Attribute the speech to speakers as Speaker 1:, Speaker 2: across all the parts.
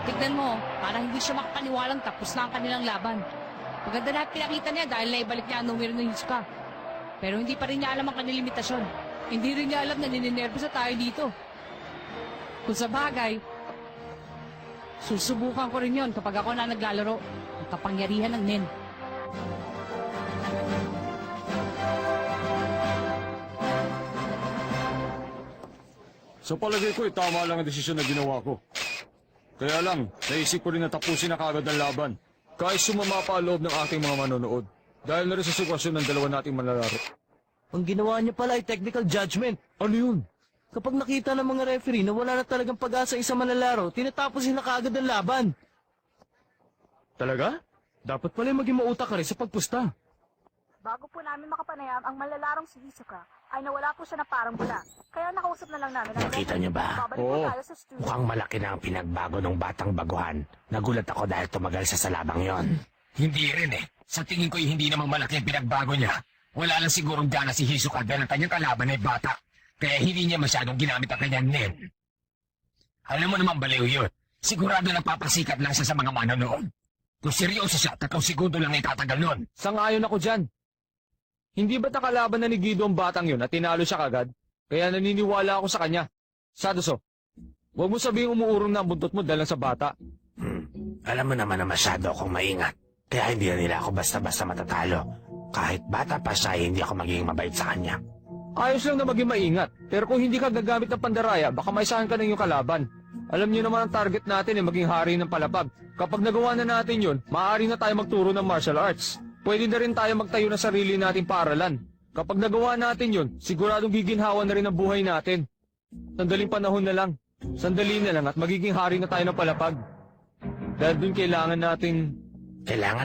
Speaker 1: Tignan mo, parang hindi siya makapaniwalang tapos na ang kanilang laban. Maganda lahat pinakita niya dahil naibalik niya ang numero ng Hisoka. Pero hindi pa rin niya alam ang kanilang limitasyon. Hindi rin niya alam na nininervous na tayo dito. Kung sa bagay, susubukan ko rin yon kapag ako na naglalaro ang kapangyarihan ng Nen.
Speaker 2: Sa palagay ko, tama lang ang desisyon na ginawa ko. Kaya lang, naisip ko rin na tapusin na kagad ang laban. Kahit sumama pa ang loob ng ating mga manonood. Dahil na rin sa sitwasyon ng dalawa nating manlalaro.
Speaker 3: Ang ginawa niya pala ay technical judgment.
Speaker 2: Ano yun?
Speaker 3: Kapag nakita ng mga referee na wala na talagang pag-asa ang isang manlalaro, tinatapos na kaagad ang laban.
Speaker 2: Talaga? Dapat pala maging mautak ka rin sa pagpusta.
Speaker 4: Bago po namin makapanayam ang malalarong si Hisoka, ay nawala po siya na parang bula. Kaya nakausap na lang namin.
Speaker 5: Nakita niyo ba?
Speaker 4: Babalik po
Speaker 2: Oo.
Speaker 4: tayo sa studio.
Speaker 5: Mukhang malaki na ang pinagbago ng batang baguhan. Nagulat ako dahil tumagal siya sa labang yon. Hindi rin eh. Sa tingin ko hindi namang malaki ang pinagbago niya. Wala lang sigurong gana si Hisoka dahil ang kanyang kalaban ay bata. Kaya hindi niya masyadong ginamit ang kanyang nen. Alam mo naman baliw yun. Sigurado napapasikat lang siya sa mga manonood. Kung seryoso siya, 3 segundo lang ay tatagal nun.
Speaker 2: Sang-ayon ako dyan. Hindi ba't nakalaban na ni Guido ang batang yun at tinalo siya kagad? Kaya naniniwala ako sa kanya. Sadoso, huwag mo sabihin umuurong na ang buntot mo dahil lang sa bata.
Speaker 5: Alam mo naman na masyado akong maingat. Kaya hindi na nila ako basta-basta matatalo. Kahit bata pa siya, hindi ako magiging mabait sa kanya.
Speaker 2: Ayos lang na maging maingat. Pero kung hindi ka gagamit ng pandaraya, baka maisahan ka ng iyong kalaban. Alam niyo naman ang target natin ay maging hari ng palapag. Kapag nagawa na natin yun, maaari na tayo magturo ng martial arts. Pwede na rin tayo magtayo ng sarili nating paaralan. Kapag nagawa natin yun, siguradong giginhawa na rin ang buhay natin. Sandaling panahon na lang. Sandali na lang at magiging hari na tayo ng palapag. Dahil dun kailangan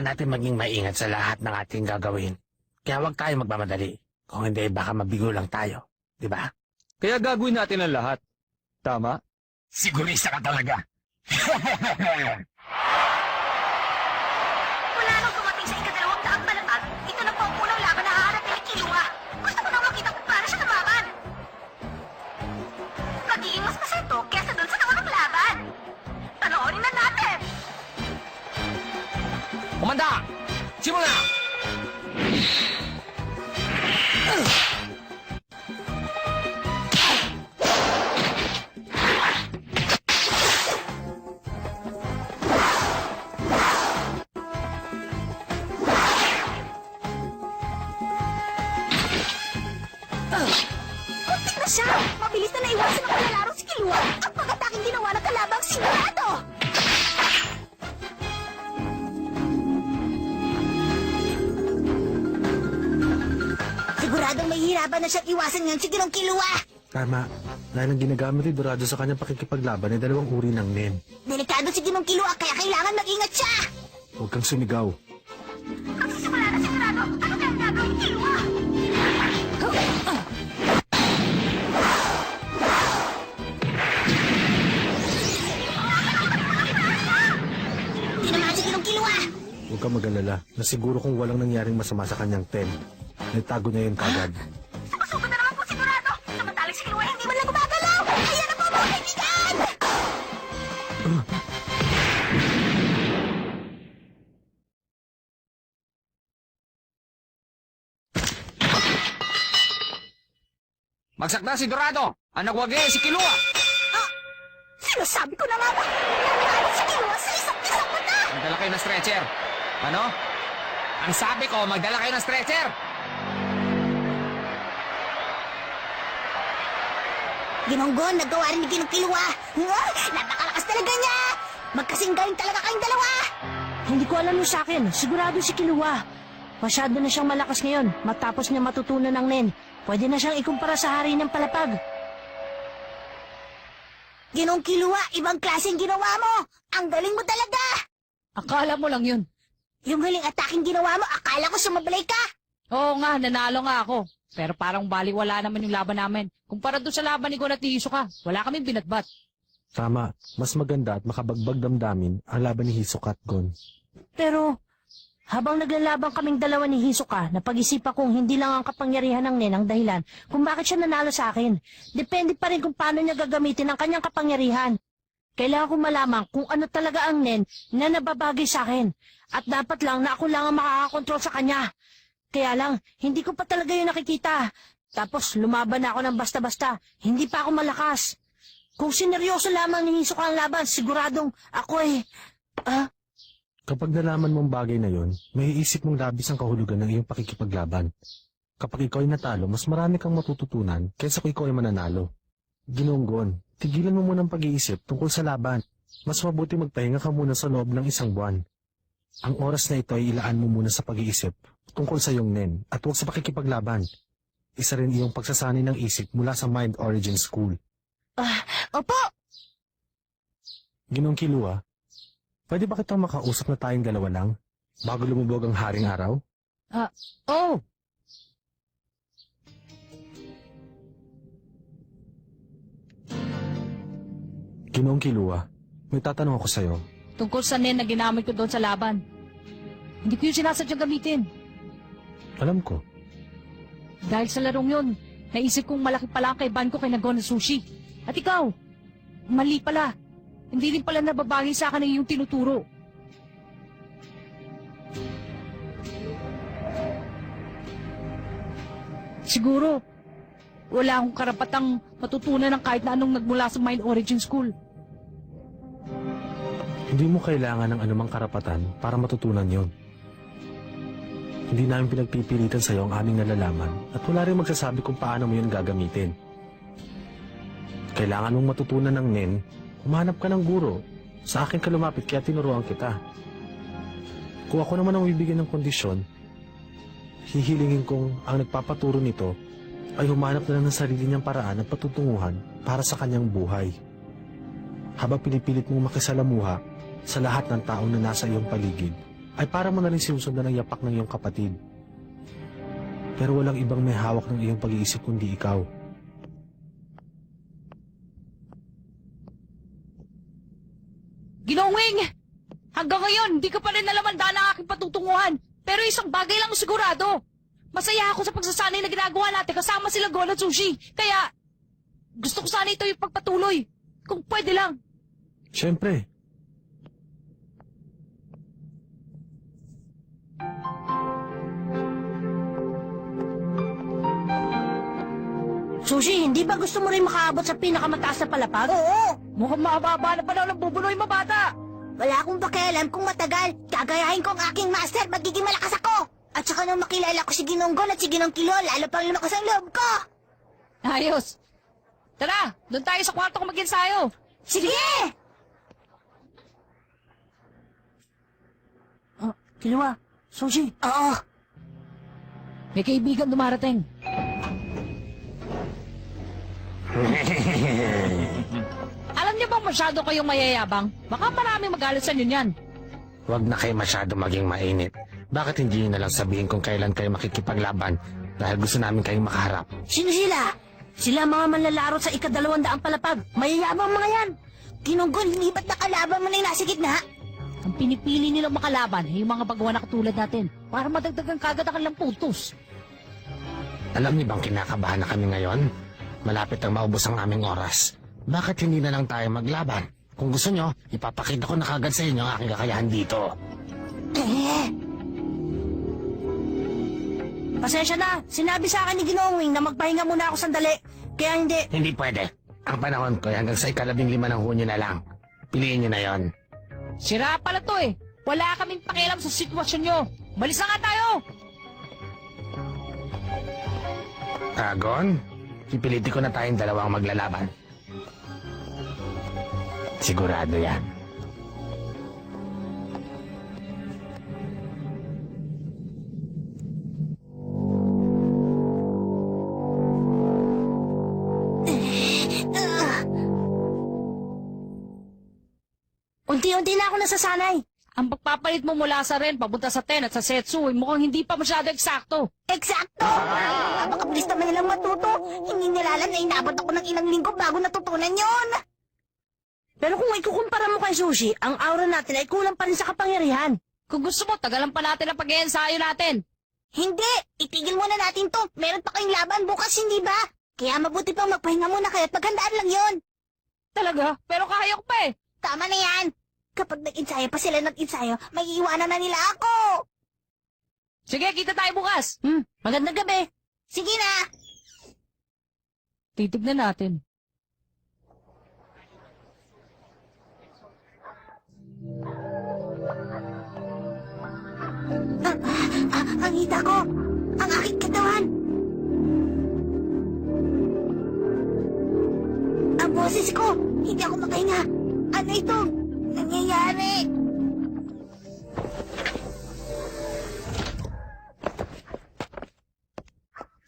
Speaker 2: natin
Speaker 5: maging maingat sa lahat ng ating gagawin. Kaya huwag tayo magmamadali. Kung hindi, baka mabigo lang tayo. Di ba?
Speaker 2: Kaya gagawin natin ang lahat. Tama?
Speaker 5: Sigurista ka talaga.
Speaker 4: Wala nang dumating sa ika-200 palapag. Ito na po ang unang laban na haharapin ni Killua. Gusto ko nang makita kung paano siya tumaban. Magiging mas masento kesa dun sa naunang laban. Panoorin na natin.
Speaker 5: Komanda! Simula!
Speaker 4: Kunti na siya! Mabilis na naiwasan ng malalaro si Killua at pag-ataking ginawa ng kalabang sigurado! Siguradong mahihirapan na siyang iwasan ngayon si Ginong Killua!
Speaker 3: Tama. Dahil ang ginagamit ni Dorado sa kanyang pakikipaglaban ay 2 uri ng nen.
Speaker 4: Delikado si Ginong Killua kaya kailangan mag-ingat siya!
Speaker 3: Huwag kang sumigaw.
Speaker 4: Magsisimula na sigurado! Ano kaya ang gagawin ni Killua? Tinamaan si Ginong Killua!
Speaker 3: Huwag kang mag-alala. Nasiguro kung walang nangyaring masama sa kanyang ten. Nagtago niya yun kagad.
Speaker 4: Sumusugod na naman po sigurado! Samantalang si Killua hindi man lang gumagalaw! Ayan na po mga kaibigan!
Speaker 5: Magsakda si Dorado! Ang nagwagi si Killua!
Speaker 4: Sinasabi ko na nga ba? Nanalo si Killua sa isang mata!
Speaker 5: Magdala kayo ng stretcher. Ano? Ang sabi ko, magdala kayo ng stretcher!
Speaker 4: Ginonggon, nagawa rin ni Ginong Killua! Napakalakas talaga niya! Magkasing galing talaga kayong dalawa!
Speaker 6: Hindi ko alam yung sa akin. Sigurado si Killua. Masyado na siyang malakas ngayon. Matapos niya matutunan ng Nen, pwede na siyang ikumpara sa hari ng palapag.
Speaker 4: Ginong Killua, ibang klaseng ginawa mo! Ang galing mo talaga!
Speaker 1: Akala mo lang yun.
Speaker 4: Yung huling ataking ginawa mo, akala ko sumablay ka!
Speaker 1: Oo nga, nanalo nga ako. Pero parang baliwala naman yung laban namin. Kumpara doon sa laban ni Gon at ni Hisoka, wala kaming binatbat.
Speaker 3: Tama. Mas maganda at makabagbag damdamin ang laban ni Hisoka at Gon.
Speaker 6: Pero, Habang naglalaban kaming dalawa ni Hisoka, napag-isipan kong hindi lang ang kapangyarihan ng Nen ang dahilan kung bakit siya nanalo sa akin. Depende pa rin kung paano niya gagamitin ang kanyang kapangyarihan. Kailangan kong malaman kung ano talaga ang Nen na nababagay sa akin. At dapat lang na ako lang ang makakakontrol sa kanya. Kaya lang, hindi ko pa talaga yun nakikita. Tapos lumaban ako ng basta-basta, hindi pa ako malakas. Kung sineryoso lamang ni Hisoka ang laban, siguradong ako
Speaker 3: Kapag nalaman mong bagay na yon, may iisip mong labis ang kahulugan ng iyong pakikipaglaban. Kapag ikaw ay natalo, mas marami kang matututunan kaysa kung ikaw ay mananalo. Ginonggon, tigilan mo muna ang pag-iisip tungkol sa laban. Mas mabuti magpahinga ka muna sa loob ng isang buwan. Ang oras na ito ay ilaan mo muna sa pag-iisip tungkol sa iyong Nen at huwag sa pakikipaglaban. Isa rin iyong pagsasanay ng isip mula sa Mind Origin School.
Speaker 6: Opo!
Speaker 3: Ginong Killua, pwede ba kitang makausap na tayong dalawa lang bago lumubog ang haring araw?
Speaker 1: Oh!
Speaker 3: Ginong Killua, may tatanong ako sa'yo.
Speaker 1: Tungkol sa Nen na ginamit ko doon sa laban. Hindi ko yung sinasadyang gamitin.
Speaker 3: Alam ko,
Speaker 1: Dahil sa larong yun, naisip kong malaki pala ang kaibahan ko kay Nagon na Sushi. At ikaw, mali pala. Hindi rin pala nababagay sa akin ang iyong tinuturo. Siguro, wala akong karapatang matutunan ng kahit na anong nagmula sa Mind Origin School.
Speaker 3: hindi mo kailangan ng anumang karapatan para matutunan yon. Hindi namin pinagpipilitan sa'yo ang aming nalalaman at wala rin magsasabi kung paano mo yun gagamitin. Kailangan mong matutunan ng Nen, humanap ka ng guro. Sa akin ka lumapit kaya tinuruan kita. Kung ako naman ang bibigyan ng kondisyon, hihilingin kong ang nagpapaturo nito ay humanap na lang ng sarili niyang paraan at patutunguhan para sa kanyang buhay. Habang pinipilit mong makisalamuha sa lahat ng taong na nasa iyong paligid, ay para mo na rin sinusundan ang yapak ng iyong kapatid. Pero walang ibang may hawak ng iyong pag-iisip kundi ikaw.
Speaker 1: Ginowing! Hanggang ngayon, hindi ka pa rin nalamanda ng aking patutunguhan. Pero isang bagay lang sigurado. Masaya ako sa pagsasanay na ginagawa natin kasama sila Gon at Sushi. Kaya, gusto ko sana ito yung pagpatuloy. Kung pwede lang.
Speaker 3: Siyempre.
Speaker 6: Sushi, hindi ba gusto mo rin makaabot sa pinakamataas na palapag?
Speaker 4: Oo,
Speaker 1: Mukhang mababa na pa daw ng bubunoy mabata.
Speaker 4: wala akong pakialam kung matagal. Gagayahin ko ang aking master, magiging malakas ako. At saka nung makilala ko si Ginonggon at si Ginong Kilo, lalo pang lumakas ang loob ko.
Speaker 1: Ayos. Tara, doon tayo sa kwarto ko mag-ensayo.
Speaker 4: Sige!
Speaker 6: Kiliwa, Sushi.
Speaker 4: Oo,
Speaker 1: May kaibigan dumarating. Alam niyo bang masyado kayong mayayabang? Baka marami magalit sa inyo niyan.
Speaker 5: Huwag na kayo masyado maging mainit. Bakit hindi nyo na lang sabihin kung kailan kayo makikipaglaban dahil gusto namin kayong makaharap?
Speaker 6: Sino sila? Sila ang mga manlalaro sa ika-200 palapag. Mayayabang mga yan.
Speaker 4: Ginonggon, hindi ba't nakalaban mo na yung nasa gitna?
Speaker 1: Ang pinipili nilang makalaban ay yung mga bagawan na katulad natin para madagdagan kagad ang kanilang puntos.
Speaker 5: Alam niyo bang kinakabahan na kami ngayon? Malapit ang maubos ang aming oras. Bakit hindi na lang tayo maglaban? Kung gusto nyo, ipapakita ko na kagad sa inyo ang aking kakayahan dito.
Speaker 6: Pasensya na. Sinabi sa akin ni Ginowing na magpahinga muna ako sandali. Kaya hindi.
Speaker 5: Hindi pwede. Ang panahon ko ay hanggang sa 15 ng Hunyo na lang. Piliin nyo na yon.
Speaker 1: Sira pala to eh. Wala kaming pakialam sa sitwasyon nyo. Balis na nga tayo!
Speaker 5: Agon, pipilitin ko na tayong dalawang maglalaban. Sigurado yan.
Speaker 6: Unti-unti na ako nasasanay.
Speaker 1: Ang pagpapalit mo mula sa Ren papunta sa Ten at sa Setsu ay mukhang hindi pa masyado eksakto.
Speaker 4: Eksakto! Napakabilis naman nilang matuto. Hindi nilalan na inabot ako ng ilang linggo bago natutunan yon.
Speaker 6: Pero kung ikukumpara mo kay Sushi, ang aura natin ay kulang pa rin sa kapangyarihan.
Speaker 1: Kung gusto mo, tagalan pa natin ang pag-iensayo natin.
Speaker 4: Hindi! Itigil muna natin to. Meron pa kayong laban bukas, hindi ba? Kaya mabuti pang magpahinga muna kayo at maghandaan lang yon.
Speaker 1: Talaga? Pero kaya ko pa eh.
Speaker 4: Tama na yan. Kapag nag-ensayo pa sila nag-ensayo, may iiwanan na nila ako.
Speaker 1: Sige, kita tayo bukas.
Speaker 6: Magandang gabi.
Speaker 4: Sige na.
Speaker 1: Titignan natin.
Speaker 4: Ang hita ko. Ang aking katawan. Ang boses ko. Hindi ako makahinga. Ano ito? Nangyayari.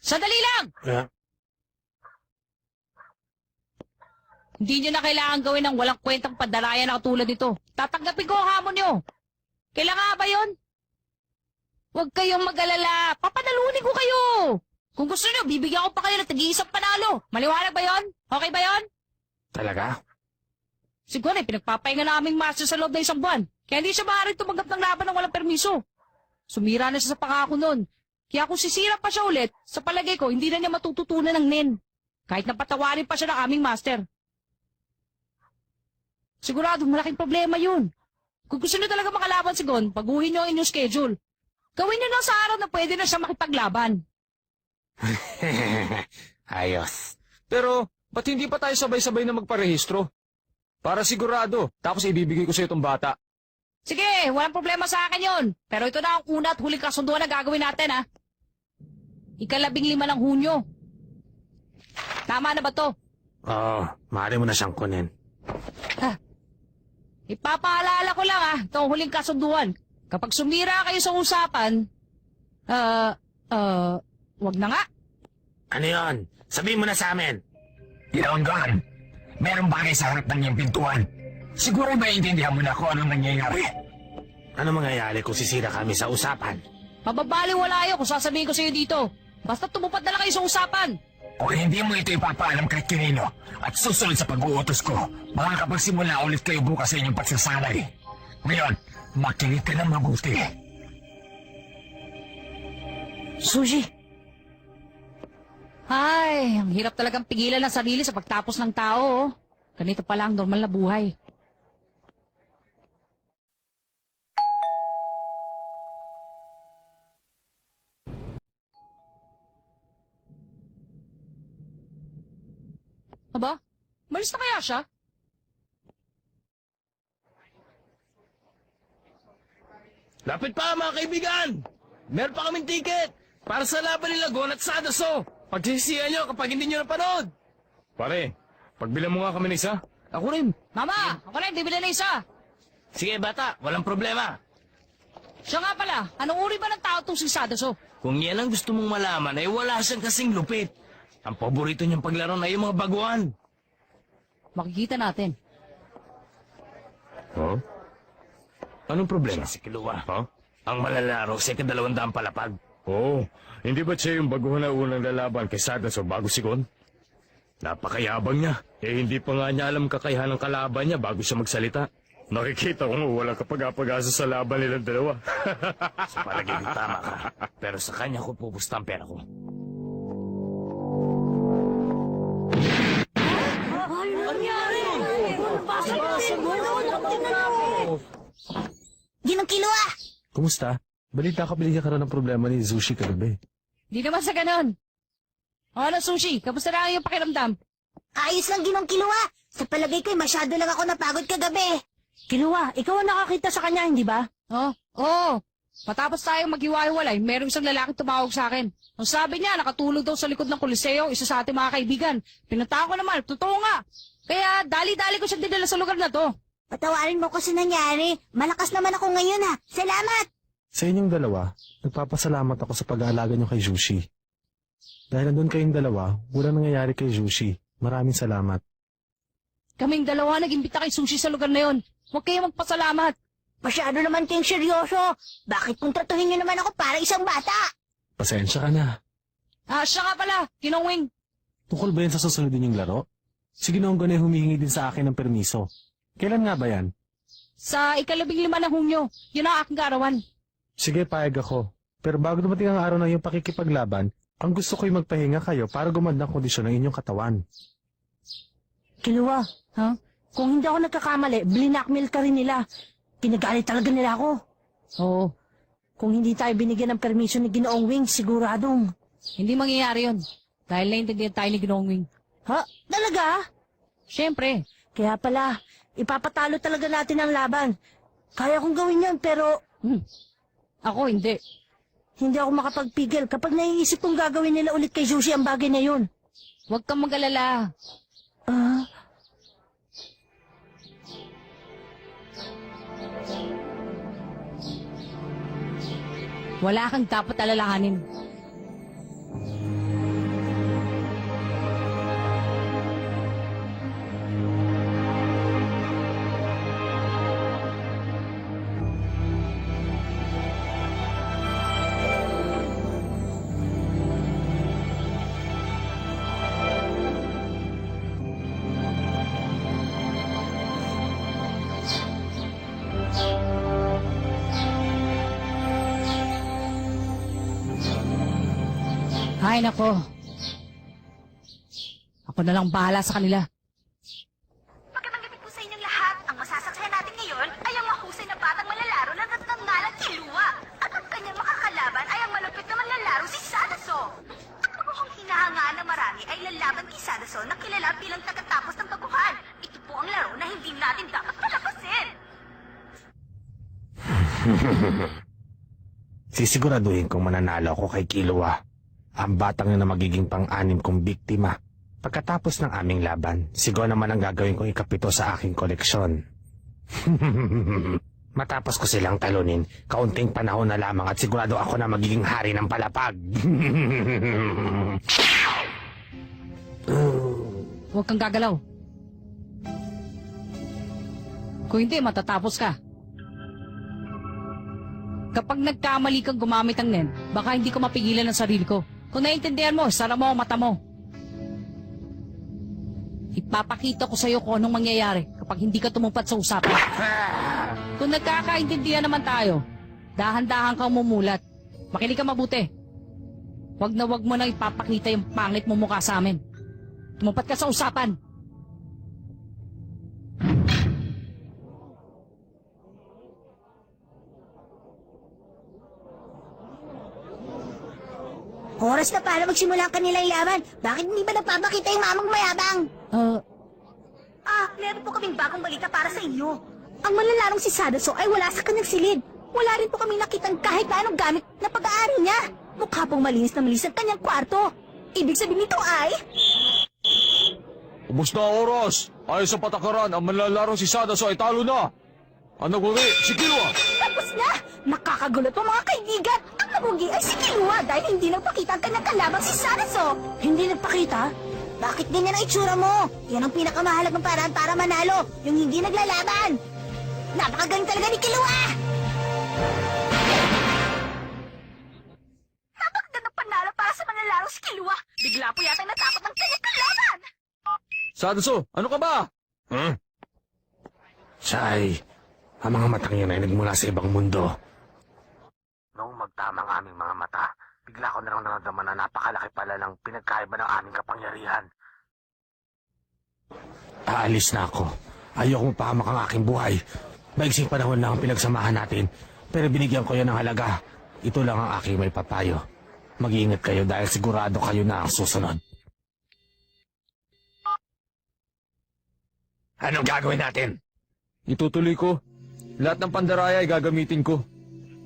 Speaker 1: Sandali lang! Hindi nyo na kailangan gawin ng walang kwentang pandaraya na katulad nito. Tatanggapin ko ang hamon nyo. Kailangan ba yon? Huwag kayong mag-alala. Papanalunin ko kayo. Kung gusto nyo, bibigyan ko pa kayo ng tag-iisang panalo. Maliwanag ba yon? Okay ba yon?
Speaker 5: Talaga?
Speaker 1: Siguro pinagpapahinga na aming master sa loob ng isang buwan. Kaya hindi siya maaaring tumanggap ng laban ng walang permiso. Sumira na siya sa pangako nun. Kaya kung sisira pa siya ulit, sa palagay ko, hindi na niya matututunan ng nen. Kahit napatawarin pa siya ng aming master. Sigurado, malaking problema yun. Kung gusto niyo talaga makalaban si Gon, baguhin niyo ang inyong schedule. Gawin niyo na sa araw na pwede na siya makipaglaban.
Speaker 5: Ayos.
Speaker 2: Pero, ba't hindi pa tayo sabay-sabay na magparehistro? Para sigurado, tapos ibibigay ko sa itong bata.
Speaker 1: Sige, walang problema sa akin yon. Pero ito na ang una at huling kasunduan na gagawin natin, ha? 15 ng Hunyo. Tama na ba to?
Speaker 3: Oo, maaari mo na siyang kunin.
Speaker 1: Ipapaalala ko lang, ha? Ito ang huling kasunduan. Kapag sumira kayo sa usapan, wag na nga.
Speaker 5: Ano yon? Sabihin mo na sa amin. Ilonggan, merong bagay sa harap ng iyong pintuan. Siguro maintindihan mo na kung anong nangyayari.
Speaker 3: Ano mangyayari kung sisira kami sa usapan?
Speaker 1: Mababaliwala kayo kung sasabihin ko sa iyo dito. Basta tumupad na lang kayo sa usapan.
Speaker 5: Kung hindi mo ito ipapaalam kahit kinino at susunod sa pag-uutos ko, makakapagsimula ulit kayo bukas sa inyong pagsasanay. Ngayon, makinig ka ng mabuti.
Speaker 6: Sushi,
Speaker 1: Ay, ang hirap talagang pigilan ng sarili sa pagtapos ng tao, oh. Ganito pala ang normal na buhay. Aba, malis na kaya siya?
Speaker 7: Lapit pa mga kaibigan! Meron pa kaming ticket para sa laban nila Gon at Sadaso. Pagsisisihan nyo kapag hindi nyo napanood.
Speaker 2: Pare, pagbilang mo nga kami ng isa.
Speaker 7: Ako rin.
Speaker 1: Mama, ako na, bibili na isa.
Speaker 7: Sige bata, walang problema.
Speaker 1: Siya nga pala, anong uri ba ng tao itong si Sadaso?
Speaker 7: Kung yan ang gusto mong malaman ay wala siyang kasing lupit. Ang paborito niyang paglaro na yung mga baguhan.
Speaker 1: Makikita natin.
Speaker 2: Oh? Anong problema?
Speaker 7: Siya si Kilua.
Speaker 2: Ha?
Speaker 7: Ang malalaro sa 200 palapag.
Speaker 2: Oo. Hindi ba siya yung baguhan na unang lalaban kay Sadaso bago si Gon? Napakayabang niya. Eh hindi pa nga niya alam kakayahan ng kalaban niya bago siya magsalita. Nakikita ko nga walang kapag-apag-asa sa laban nilang dalawa.
Speaker 7: Sa palagay ko tama ka. Pero sa kanya ko pupusta ang pera ko.
Speaker 4: Ginong Kilua!
Speaker 3: Kumusta? Balita ka binigyan ka raw ng problema ni Sushi kagabi.
Speaker 1: Di naman sa ganon. O ano, Sushi? Kamusta na yung pakiramdam?
Speaker 4: Ayos lang, Ginong Kilua. Sa palagay ko'y masyado lang ako napagod kagabi.
Speaker 6: Kiluwa, ikaw ang nakakita sa kanya, hindi ba?
Speaker 1: Oh, oo. Matapos tayong maghiwa-hiwalay, merong isang lalaki tumawag sa akin. Ang sabi niya, nakatulog daw sa likod ng Coliseo, isa sa ating mga kaibigan. Pinuntahan ko naman, totoo nga. Kaya dali-dali ko siya dinala sa lugar na to.
Speaker 4: Patawarin mo ko sa nangyari. Malakas naman ako ngayon ha. Salamat!
Speaker 3: Sa inyong dalawa, nagpapasalamat ako sa pag-aalaga niyo kay Sushi. Dahil nandun kayong dalawa, walang nangyayari kay Sushi. Maraming salamat.
Speaker 1: Kaming dalawa nag-imbita kay Sushi sa lugar na yon. Huwag kayong magpasalamat.
Speaker 4: Masyado naman kayong seryoso. Bakit kung tratuhin niyo naman ako para isang bata?
Speaker 3: Pasensya ka na.
Speaker 1: Ah, siya nga pala, Kinongwing.
Speaker 3: Tungkol ba yan sa susunod ninyong laro? Si Ginoong Gon ay humihingi din sa akin ng permiso. Kailan nga ba yan?
Speaker 1: Sa 15 ng Hunyo, yun ang aking kaarawan.
Speaker 3: Sige, payag ako. Pero bago dumating ang araw ng iyong pakikipaglaban, ang gusto ko'y magpahinga kayo para gumanda ang kondisyon ng inyong katawan.
Speaker 6: Kiluwa, ha? Kung hindi ako nagkakamali, blinakmail ka rin nila. Kinagalit talaga nila ako.
Speaker 1: Oo.
Speaker 6: Kung hindi tayo binigyan ng permission ni Ginoong Wing, siguradong.
Speaker 1: Hindi mangyayari yun. Dahil naintindihan tayo ni Ginoong Wing.
Speaker 6: Ha? Talaga?
Speaker 1: Siyempre,
Speaker 6: Kaya pala, ipapatalo talaga natin ang laban. Kaya kong gawin yun, pero
Speaker 1: ako hindi.
Speaker 6: hindi ako makapagpigil kapag naiisip kong gagawin nila ulit kay Sushi ang bagay na yun.
Speaker 1: Huwag kang mag-alala.
Speaker 6: Ah,
Speaker 1: Wala kang dapat alalahanin. Ay, nako. Ako na lang bahala sa kanila.
Speaker 4: Magandang gabi po sa inyong lahat. Ang masasaksihan natin ngayon ay ang mahusay na batang manlalaro na nagngangalang Kilua. At ang kanyang makakalaban ay ang malupit na manlalaro si Sadaso. Ang mukhang hinahangaan ng marami ay lalaban kay Sadaso na kilala bilang tagatapos ng baguhan. Ito po ang laro na hindi natin dapat palapasin.
Speaker 5: Sisiguraduhin kong mananalo ako kay Killua. Ang batang na magiging pang-anim kong biktima. Pagkatapos ng aming laban, siguro naman ang gagawin kong ikapito sa aking koleksyon. Matapos ko silang talunin, kaunting panahon na lamang at sigurado ako na magiging hari ng palapag.
Speaker 1: Huwag kang gagalaw. Kung hindi, matatapos ka. Kapag nagkamali kang gumamit ng nen, baka hindi ko mapigilan ang sarili ko. Kung naiintindihan mo, sara mo ang mata mo. Ipapakita ko sa'yo kung anong mangyayari kapag hindi ka tumupad sa usapan. Kung nagkakaintindihan naman tayo, dahan-dahan kang mumulat. Makinig ka mabuti. Wag mo nang ipapakita yung pangit mo mukha sa amin. Tumupad ka sa usapan.
Speaker 4: Oras na para magsimula ang kanilang laban. Bakit hindi ba nagpapakita yung mamang mayabang? Meron po kaming bagong balita para sa inyo. Ang manlalarong si Sadaso ay wala sa kanyang silid. Wala rin po kaming nakitang kahit na anong gamit na pag-aari niya. Mukha pong malinis na malinis ang kanyang kwarto. Ibig sabihin nito ay...
Speaker 2: Ubus na ang oras. Ayon sa patakaran, ang manlalarong si Sadaso ay talo na. Ang naguwi, si Killua.
Speaker 4: Tapos na! Nakakagulat po mga kaibigan! Ang nabugi ay si Kilua dahil hindi nagpakita ang kanyang kalabang si Sadaso!
Speaker 6: hindi nagpakita?
Speaker 4: Bakit ganyan ang itsura mo? Yan ang pinakamahalagang paraan para manalo, yung hindi naglalaban! Napakagaling talaga ni Kilua! Napakagandang panalo para sa manlalaro si Kilua! Bigla po yata natakot ng kanyang kalaban!
Speaker 2: Sadaso, ano ka ba?
Speaker 5: Chay, ang mga matang yun ay nagmula sa ibang mundo. Noong magtama ang aming mga mata, bigla ko na lang naramdaman na napakalaki pala ng pinagkaiba ng aming kapangyarihan. Aalis na ako. Ayokong pahamak ang aking buhay. Maiksing panahon lang ang pinagsamahan natin, pero binigyan ko yan ng halaga. Ito lang ang aking may papayo. Mag-iingat kayo dahil sigurado kayo na ang susunod. Anong gagawin natin?
Speaker 2: Itutuloy ko. Lahat ng pandaraya ay gagamitin ko.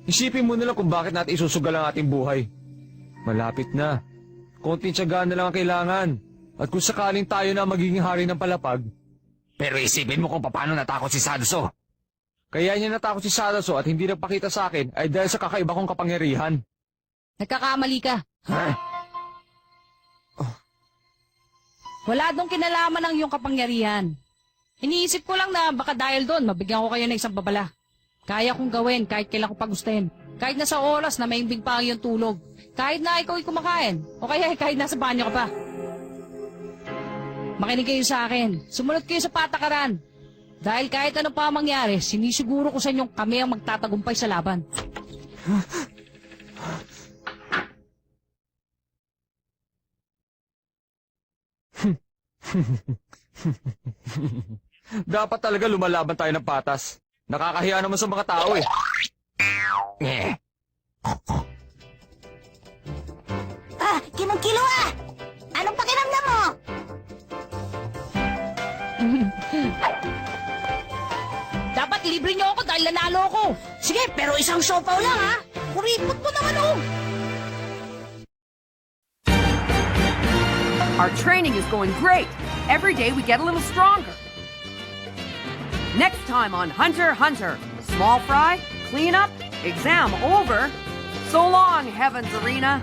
Speaker 2: Isipin mo na lang kung bakit natin isusugal ang ating buhay. Malapit na. Konting tiyagaan na lang ang kailangan. At kung sakaling tayo na magiging hari ng palapag.
Speaker 5: Pero isipin mo kung paano natakot si Sadaso.
Speaker 2: Kaya niya natakot si Sadaso at hindi nagpakita sa akin ay dahil sa kakaiba kong kapangyarihan.
Speaker 1: Nagkakamali ka. Wala dong kinalaman ng iyong kapangyarihan. Iniisip ko lang na baka dahil doon, mabigyan ko kayo ng isang babala. Kaya kong gawin kahit kailan ko pagustuhin. Kahit na sa oras na maimbing pa ang iyong tulog. Kahit na ikaw ay kumakain. O kaya kahit nasa banyo ka pa. Makinig kayo sa akin. Sumunod kayo sa patakaran. Dahil kahit ano pa ang mangyari, sinisiguro ko sa inyong kami ang magtatagumpay sa laban.
Speaker 2: Dapat talaga lumalaban tayo ng patas. Nakakahiya naman sa mga tao eh.
Speaker 4: Kinong-kilo ah! Anong pakiramdam mo?
Speaker 1: Dapat libre niyo ako dahil nanalo ako.
Speaker 6: Sige, pero isang sopaw lang ha. Kuripot mo naman oh.
Speaker 8: Our training is going great. Every day we get a little stronger. Next time on Hunter x Hunter. Small fry, clean up, exam over. So long, Heaven's Arena.